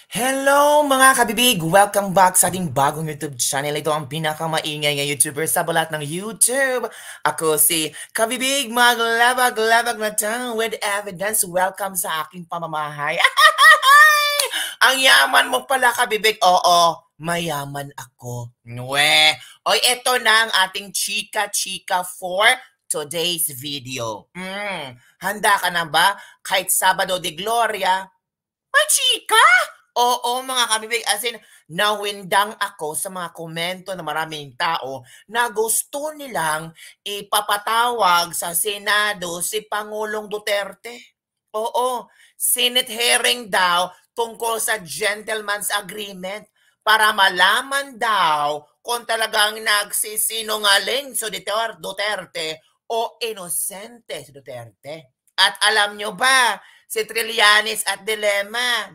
Hello mga kabibig! Welcome back sa ating bagong YouTube channel. Ito ang pinakamaingay na YouTuber sa balat ng YouTube. Ako si Kabibig Maglabag-labag na town with evidence. Welcome sa aking pamamahay. Ang yaman mo pala, Kabibig. Oo, mayaman ako. Nwe. Oy, ito na ang ating chika-chika for today's video. Handa ka na ba? Kahit Sabado de Gloria, machika? Oo, mga kabibig, as in, nawindang ako sa mga komento ng maraming tao na gusto nilang ipapatawag sa Senado si Pangulong Duterte. Oo, Senate hearing daw tungkol sa gentleman's agreement para malaman daw kung talagang nagsisinungaling si Duterte o inosente si Duterte. At alam nyo ba, si Trillanes at Dilema.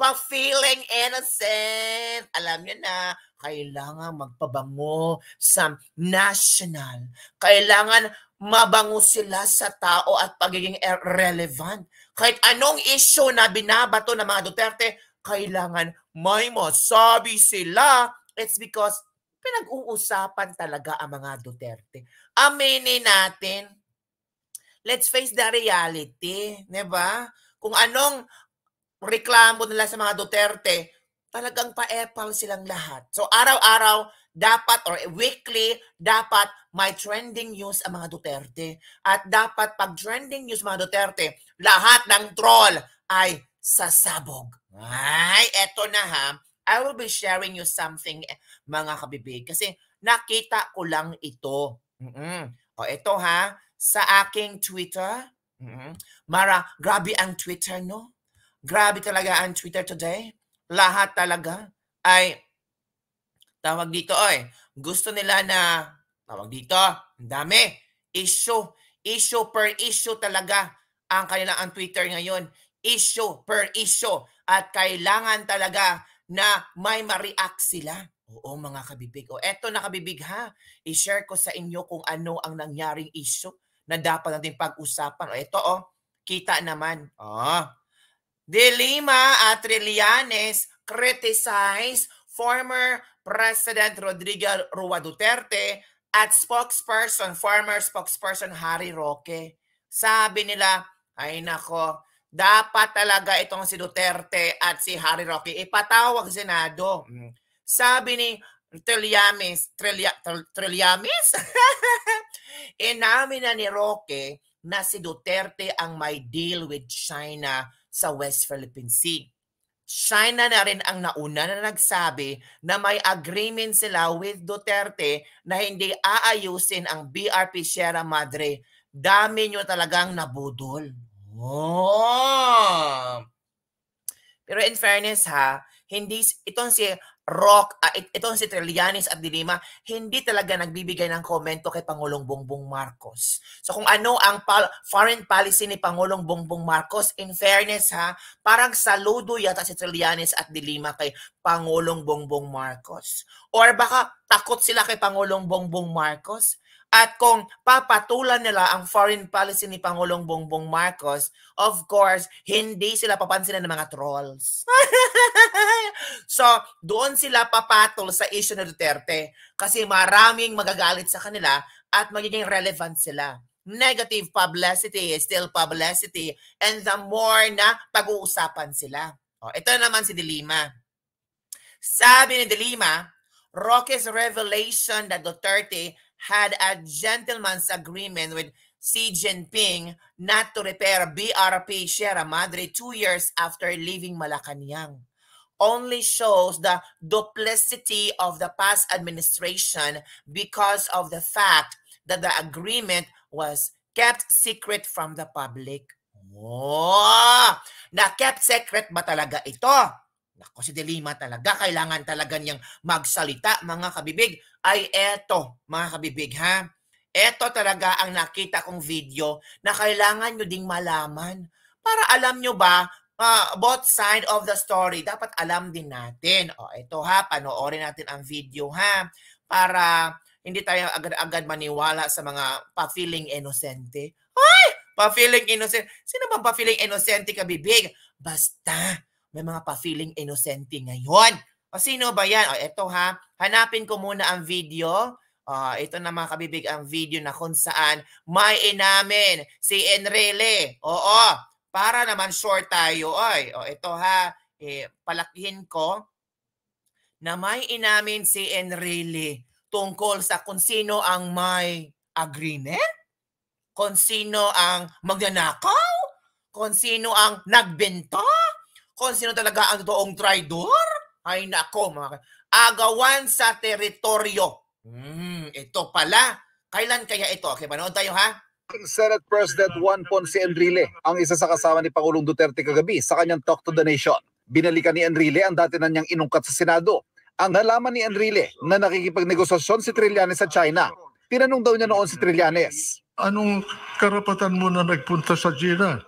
Pa-feeling innocent. Alam niyo na, kailangan magpabango sa national. Kailangan mabango sila sa tao at pagiging relevant. Kahit anong issue na binabato ng mga Duterte, kailangan may masabi sila. It's because pinag-uusapan talaga ang mga Duterte. Aminin natin, let's face the reality, 'di ba? Kung anong reklamo nila sa mga Duterte, talagang pa-epal silang lahat. So araw-araw dapat or weekly dapat may trending news ang mga Duterte. At dapat pag trending news mga Duterte, lahat ng troll ay sasabog. Ay, eto na ha. I will be sharing you something, mga kabibig, kasi nakita ko lang ito. O ito ha, sa aking Twitter. Grabe ang Twitter, no? Grabe talaga ang Twitter today. Lahat talaga ay tawag dito, gusto nila na tawag dito, ang dami. Issue per issue talaga ang kanilang Twitter ngayon. Issue per issue. At kailangan talaga na may ma-react sila. Oo, mga kabibig. O eto na, kabibig ha. I-share ko sa inyo kung ano ang nangyaring issue na dapat natin pag-usapan. O ito, kita naman. Dilema at Trillanes criticize former President Rodrigo Roa Duterte at former spokesperson Harry Roque. Sabi nila, ay nako, dapat talaga itong si Duterte at si Harry Roque ipatawag sa Senado. Sabi ni Trillanes, inamin na ni Roque na si Duterte ang may deal with China sa West Philippine Sea. China na rin ang nauna na nagsabi na may agreement sila with Duterte na hindi aayusin ang BRP Sierra Madre. Dami nyo talagang nabudol. Pero in fairness ha, hindi itong si itong si Trillanes at Dilema, hindi talaga nagbibigay ng komento kay Pangulong Bongbong Marcos. So kung ano ang foreign policy ni Pangulong Bongbong Marcos, in fairness ha, parang saludo yata si Trillanes at Dilema kay Pangulong Bongbong Marcos. Or baka takot sila kay Pangulong Bongbong Marcos. At kung papatulan nila ang foreign policy ni Pangulong Bongbong Marcos, of course, hindi sila papansinan ng mga trolls. So, doon sila papatol sa issue ng Duterte kasi maraming magagalit sa kanila at magiging relevant sila. Negative publicity is still publicity, and the more na pag-uusapan sila. Ito naman si Dilema. Sabi ni Dilema, Roque's revelation that Duterte had a gentleman's agreement with Xi Jinping not to repair BRP Sierra Madre 2 years after leaving Malacanang only shows the duplicity of the past administration because of the fact that the agreement was kept secret from the public. Na-kept secret ba talaga ito? Ako si Dilema talaga, kailangan talaga niyang magsalita, mga kabibig. Ay eto, mga kabibig ha. Eto talaga ang nakita kong video na kailangan nyo ding malaman. Para alam nyo ba, both side of the story, dapat alam din natin. Ito ha, panoorin natin ang video ha. Para hindi tayo agad-agad maniwala sa mga pa-feeling inosente. Pa-feeling innocent. Sino bang pa-feeling inosente, kabibig? Basta, may mga pa-feeling inosente ngayon. O sino ba yan? O eto ha, hanapin ko muna ang video. Ito na mga kabibig ang video na kung saan may inamin si Enrile. Oo, para naman sure tayo. Oy, o ito ha, palakihin ko na may inamin si Enrile tungkol sa kung sino ang may agreement, kung sino ang magnanakaw, kung sino ang nagbenta, kung sino talaga ang totoong traidor. Ay nako, mga agawan sa teritoryo. Ito pala. Kailan kaya ito? Okay, manood tayo ha. Senate President Juan Ponce Enrile ang isa sa kasama ni Pangulong Duterte kagabi sa kanyang Talk to the Nation. Binalikan ni Enrile ang dati na niyang inungkat sa Senado. Ang nalaman ni Enrile na nakikipagnegosasyon si Trillanes sa China. Tinanong daw niya noon si Trillanes. Anong karapatan mo na nagpunta sa China?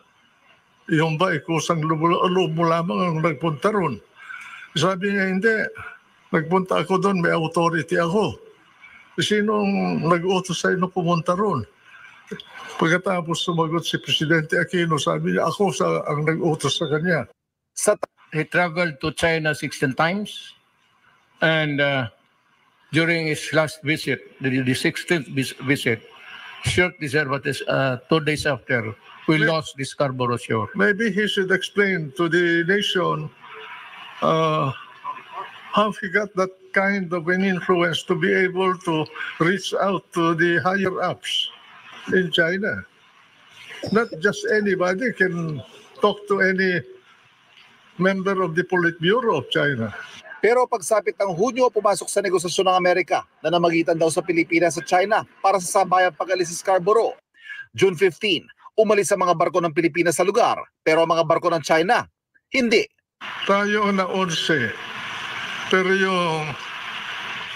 Yung ba, kusang loob mo lamang ang nagpunta ron? Sabi niya, hindi. Nagpunta ako doon, may authority ako. Sinong nag-utos sa'yo na pumunta ron? Pagkatapos sumagot si Presidente Aquino, sabi niya, ako ang nag-utos sa kanya. He traveled to China 16 times. And during his last visit, the 16th visit, shortly there, but 2 days after, we lost the Scarborough Shoal. Maybe he should explain to the nation how he got that kind of an influence to be able to reach out to the higher-ups in China. Not just anybody can talk to any member of the Politburo of China. Pero pagsapit ng Hunyo, pumasok sa negosasyon ng Amerika na namagitan daw sa Pilipinas at China para sa sabayang pag-alis sa Scarborough. June 15, umalis ang mga barko ng Pilipinas sa lugar, pero ang mga barko ng China, hindi. Tayo ang na-11, pero yung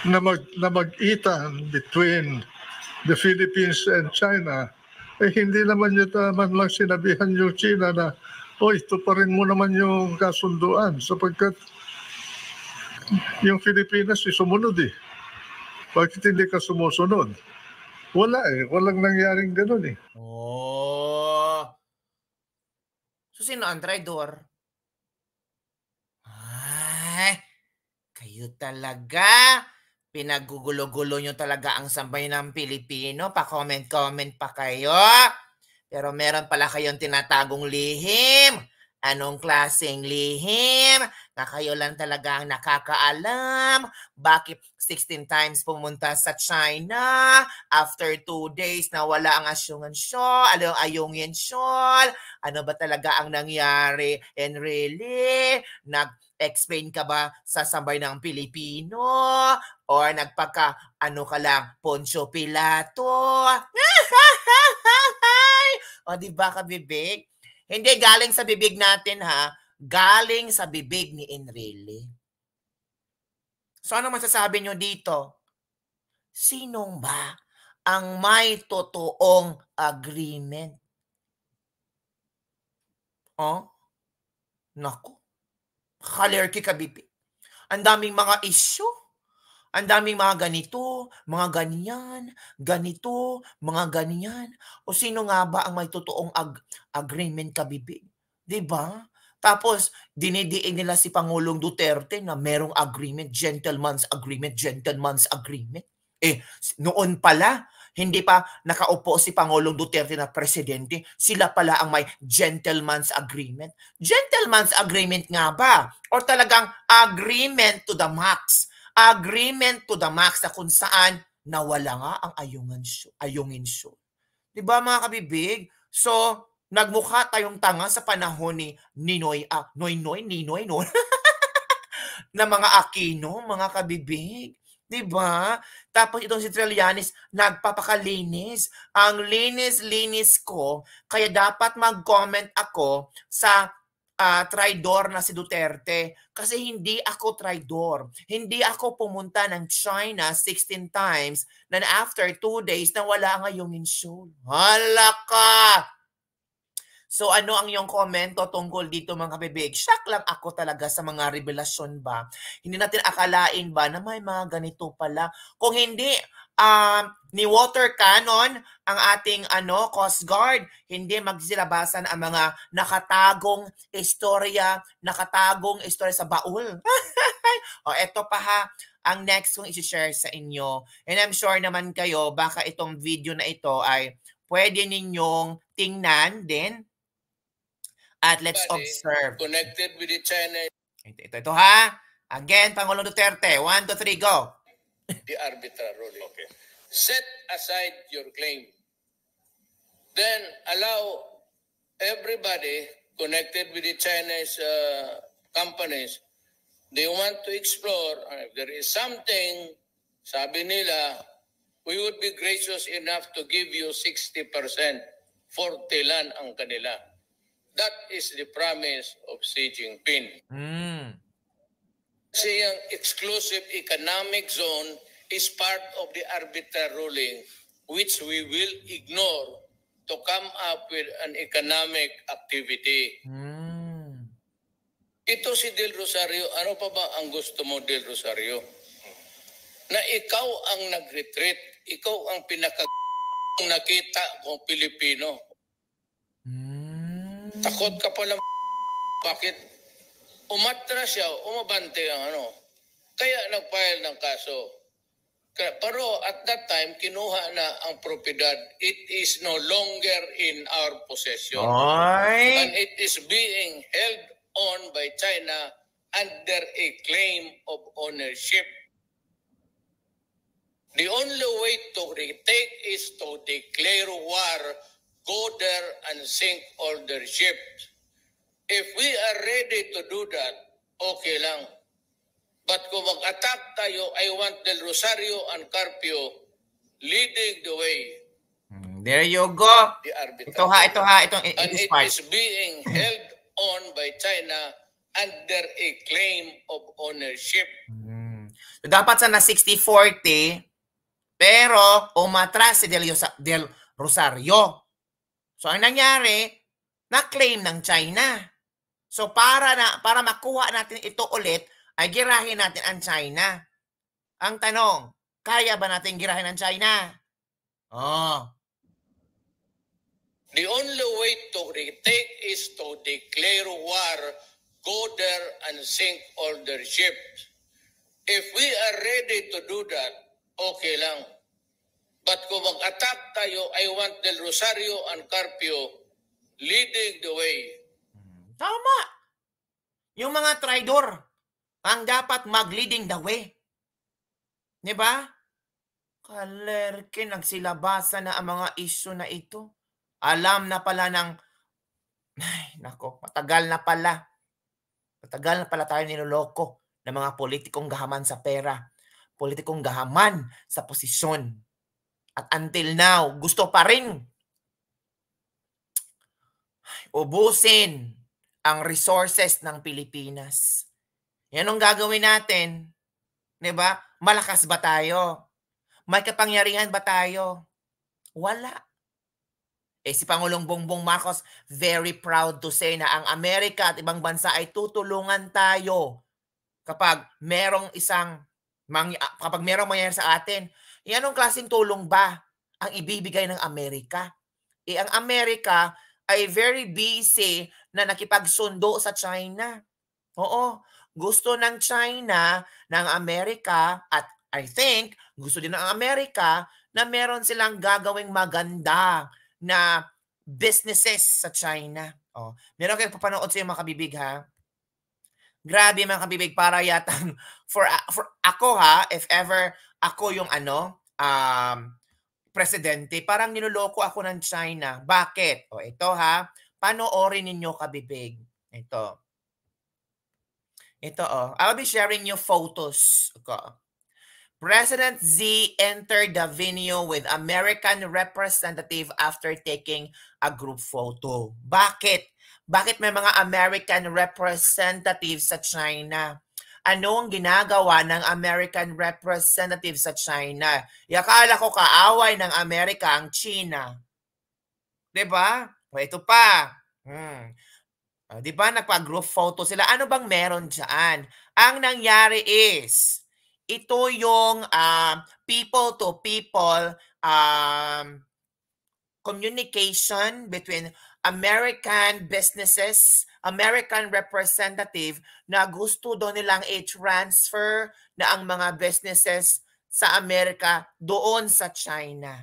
na mag-itan between the Philippines and China, hindi naman yun naman lang sinabihan yung China na, ito pa rin mo naman yung kasunduan sapagkat yung Pilipinas sumunod eh. Bakit hindi ka sumusunod? Wala walang nangyaring gano'n eh. Oh. So sino ang traidor? Ay, kayo talaga. Pinagugulo-gulo nyo talaga ang sambayan ng Pilipino. Pa-comment-comment pa kayo. Pero meron pala kayong tinatagong lihim. Anong klaseng lihim? Na kayo lang talaga ang nakakaalam. Bakit 16 times pumunta sa China? After 2 days na wala ang asyong-ansyon, ayong-ayong-yensyon. Ano ba talaga ang nangyari? And really, nag-explain ka ba sa sambay ng Pilipino? Or nagpaka, ka lang, Poncio Pilato? O diba kabibig? Hindi galing sa bibig natin ha, galing sa bibig ni Enrile. So ano masasabi nyo dito? Sinong ba ang may totoong agreement? Naku, kalerki kabibig. Ang daming mga issue. Ang daming mga ganito, mga ganyan, ganito, mga ganyan. O sino nga ba ang may totoong agreement kabibig? Diba? Tapos, dinidiin nila si Pangulong Duterte na merong agreement, gentleman's agreement, gentleman's agreement. Noon pala, hindi pa nakaupo si Pangulong Duterte na presidente, sila pala ang may gentleman's agreement. Gentleman's agreement nga ba? Or talagang agreement to the max? Agreement to the max na kung saan nawala nga ang ayungin show. Diba mga kabibig? So, nagmukha tayong tanga sa panahon ni Ninoy na mga Aquino, mga kabibig. Diba? Tapos itong si Trillanes, nagpapakalinis. Ang linis-linis ko, kaya dapat mag-comment ako sa traidor na si Duterte. Kasi hindi ako traidor. Hindi ako pumunta ng China 16 times na after 2 days na wala ang ayungin show. Hala ka! So ano ang iyong komento tungkol dito mga kabibig? Shock lang ako talaga sa mga revelasyon ba. Hindi natin akalain ba na may mga ganito pala. Kung hindi ni water cannon ang ating Coast Guard, hindi magsilabasan ang mga nakatagong istorya sa baul. O eto pa ha, ang next kong i-share sa inyo. And I'm sure naman kayo, baka itong video na ito ay pwede ninyong tingnan din. At let's observe. Connected with the China. Ito ha. Again, Pangulong Duterte. 1, 2, 3, go. The arbitral ruling. Okay. Set aside your claim. Then allow everybody connected with the Chinese companies. They want to explore. If there is something, sabi nila, we would be gracious enough to give you 60%. 40 lang ang kanila. That is the promise of Xi Jinping. Kasi yung exclusive economic zone is part of the arbitral ruling which we will ignore to come up with an economic activity. Ito si Del Rosario, ano pa ba ang gusto mo, Del Rosario? Na ikaw ang nag-retreat, ikaw ang nakita kong Pilipino. Takot ka pala, bakit? Umatras siya, umabante ang Kaya nag-file ng kaso. Pero at that time, kinuha na ang propiedad. It is no longer in our possession. And it is being held on by China under a claim of ownership. The only way to retake is to declare war, go there and sink all their ships. If we are ready to do that, okay lang. But kung mag-attack tayo, I want Del Rosario and Carpio leading the way. There you go. Ito ha. And it is being held on by China under a claim of ownership. So, dapat sana 60-40, pero umatras si Del Rosario. So, ang nangyari, na-claim ng China. So, para makuha natin ito ulit, ay girahin natin ang China. Ang tanong, kaya ba natin girahin ang China? The only way to retake is to declare war, go there and sink all their ships. If we are ready to do that, okay lang. But kung mag-attack tayo, I want Del Rosario and Carpio leading the way. Tama. Yung mga traidor ang dapat mag-leading the way. Diba? Kalerke, nagsilabasan na ang mga isyu na ito. Alam na pala ng, matagal na pala. Matagal na pala tayo niloloko ng mga politikong gahaman sa pera. Politikong gahaman sa posisyon. At until now, gusto pa rin ubusin ang resources ng Pilipinas. Yan ang gagawin natin. Diba? Malakas ba tayo? May kapangyarihan ba tayo? Wala. Si Pangulong Bongbong Marcos, very proud to say na ang Amerika at ibang bansa ay tutulungan tayo kapag merong mangyayari sa atin. Anong klaseng tulong ba ang ibibigay ng Amerika? Ang Amerika ay very busy na nakipagsundo sa China. Oo, gusto ng China, ng Amerika, at I think gusto din ng Amerika na meron silang gagawing maganda na businesses sa China. Meron kayong papanood sa mga kabibig ha. Grabe mga kabibig, para yatang for ako ha, if ever ako yung presidente, parang niloloko ako ng China. Bakit? Ito ha, panoorin ninyo kabibig. Ito. I'll be sharing you photos. President Xi entered the venue with American representative after taking a group photo. Bakit? Bakit may mga American representatives sa China? Ano ang ginagawa ng American representative sa China? Akala ko kaaway ng Amerika ang China. Diba? Ito pa. Di ba nagpa-group photo sila? Ano bang meron dyan? Ang nangyari is, ito yung people to people communication between American businesses, American representative na gusto daw nilang i-transfer na ang mga businesses sa Amerika doon sa China.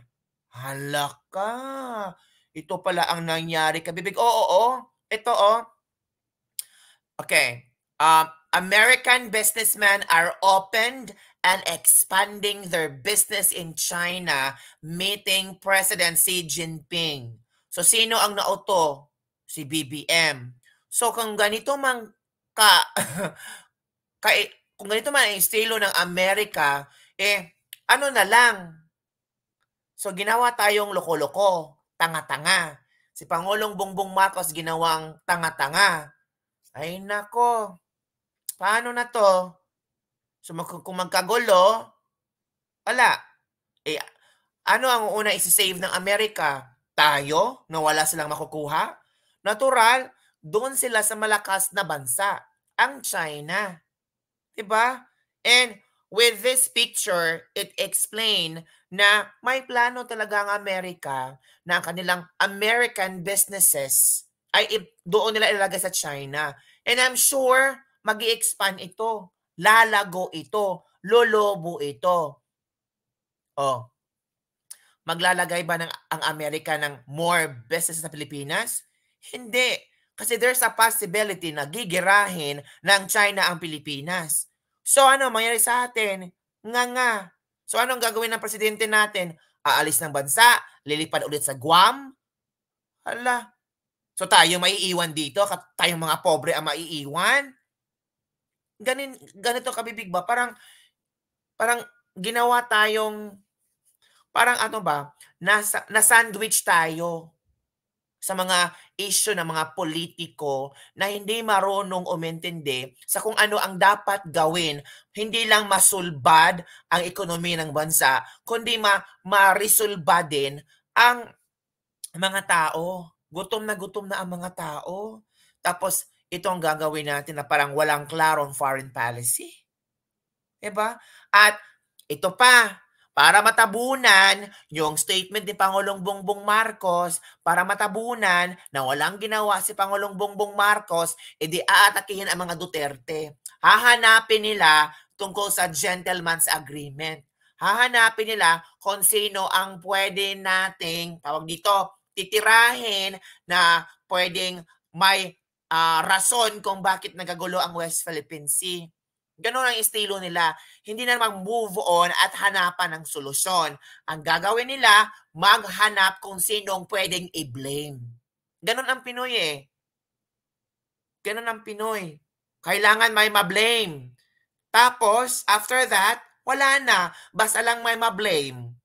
Halaka! Ito pala ang nangyari, kabibig. Oo. Ito, Okay. American businessmen are opened and expanding their business in China, meeting President Xi Jinping. So, sino ang nauto? Si BBM. So, kung ganito man kung ganito man ang estilo ng Amerika, ano na lang? So, ginawa tayong loko-loko, tanga-tanga. Si Pangulong Bongbong Marcos ginawang tanga-tanga. Ay nako, paano na to? So kung magkagulo, wala. Ano ang una isi-save ng Amerika? Tayo, na wala silang makukuha? Natural, doon sila sa malakas na bansa, ang China. Diba? And with this picture, it explain na may plano talaga ang Amerika na ang kanilang American businesses ay doon nila ilagay sa China. And I'm sure mag-i-expand ito. Lalago ito. Lolobo ito. Maglalagay ba ang Amerika ng more business sa Pilipinas? Hindi. Kasi there's a possibility na gigirahin ng China ang Pilipinas. So ano mangyari sa atin? Nga. So anong gagawin ng presidente natin? Aalis ng bansa? Lilipad ulit sa Guam? Hala. So tayo maiiwan dito? Tayong mga pobre ang maiiwan? Ganito kabibig ba? Parang ginawa tayong, parang ano ba? Na-sandwich tayo sa mga issue ng mga politiko na hindi marunong umintindi sa kung ano ang dapat gawin. Hindi lang masulbad ang ekonomiya ng bansa, kundi ma-resolba din ang mga tao. Gutom na ang mga tao. Tapos, ito ang gagawin natin na parang walang klarong foreign policy. Diba? At ito pa, para matabunan yung statement ni Pangulong Bongbong Marcos, para matabunan na walang ginawa si Pangulong Bongbong Marcos, edi aatakihin ang mga Duterte. Hahanapin nila tungkol sa gentleman's agreement. Hahanapin nila kung sino ang pwede nating, tawag dito, titirahin na pwedeng may rason kung bakit nagagulo ang West Philippine Sea. Ganon ang estilo nila. Hindi na mag-move on at hanapan ng solusyon. Ang gagawin nila, maghanap kung sinong pwedeng i-blame. Ganon ang Pinoy Ganon ang Pinoy. Kailangan may ma-blame. Tapos, after that, wala na. Basta lang may ma-blame.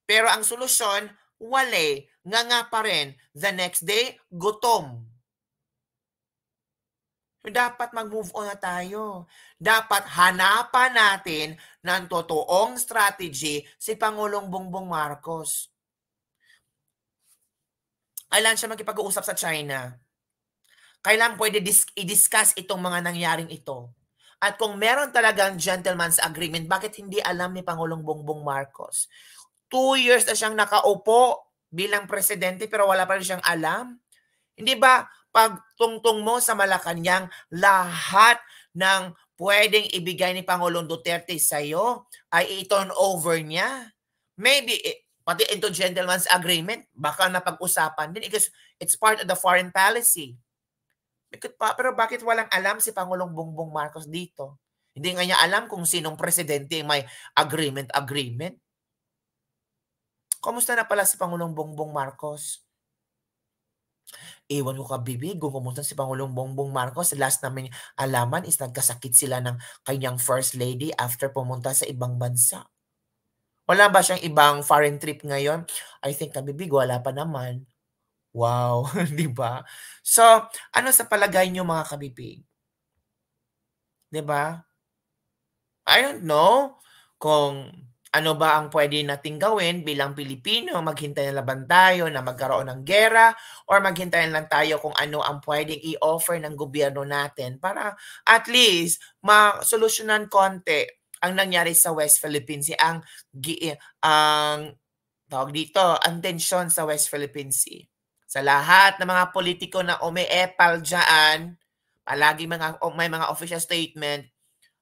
Pero ang solusyon, wale. Nga pa rin. The next day, gutom. Dapat mag-move on na tayo. Dapat hanapan natin ng totoong strategy si Pangulong Bongbong Marcos. Kailan siya makipag-uusap sa China? Kailan pwede i-discuss itong mga nangyaring ito? At kung meron talagang gentleman's agreement, bakit hindi alam ni Pangulong Bongbong Marcos? 2 years na siyang nakaupo bilang presidente pero wala pa rin siyang alam. Hindi ba pag tungtong mo sa Malacanang, lahat ng pwedeng ibigay ni Pangulong Duterte sa iyo ay i-turn over niya? Maybe, pati into gentleman's agreement, baka napag-usapan din because it's part of the foreign policy. Pero bakit walang alam si Pangulong Bongbong Marcos dito? Hindi nga niya alam kung sinong presidente may agreement. Kumusta na pala si Pangulong Bongbong Marcos? Ewan ko kabibig kung kumusta si Pangulong Bongbong Marcos. Last namin alaman is nagkasakit sila ng kanyang first lady after pumunta sa ibang bansa. Wala ba siyang ibang foreign trip ngayon? I think kabibig, wala pa naman. Wow, di ba? So, ano sa palagay niyo mga kabibig? Di ba? I don't know kung Ano ba ang pwede nating gawin bilang Pilipino? Maghintay na laban tayo na magkaroon ng gera or maghintay lang tayo kung ano ang pwedeng i-offer ng gobyerno natin para at least masolusyonan konti ang nangyari sa West Philippine Sea, ang tawag dito, ang tensyon sa West Philippine Sea. Sa lahat ng mga politiko na umiepal dyan, palagi may mga official statement,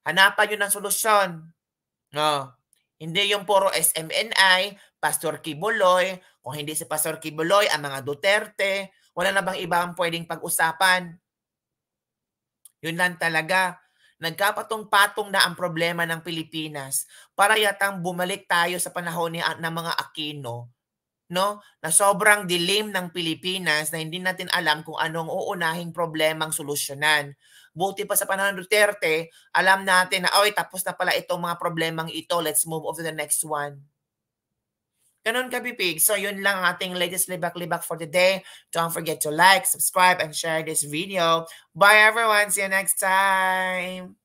hanapan nyo ng solusyon. No. Hindi yung puro SMNI, Pastor Kibuloy, kung hindi si Pastor Kibuloy, ang mga Duterte, wala na bang ibang pwedeng pag-usapan? Yun lang talaga. Nagkapatong-patong na ang problema ng Pilipinas para yatang bumalik tayo sa panahon ng mga Aquino, no? Na sobrang dilim ng Pilipinas na hindi natin alam kung anong uunahing problemang solusyonan. Buti pa sa panahon ng Duterte, alam natin na, oy, tapos na pala itong mga problemang ito. Let's move on to the next one. Ganun ka, Bipig. So, yun lang ang ating latest libak-libak for today. Don't forget to like, subscribe, and share this video. Bye, everyone. See you next time.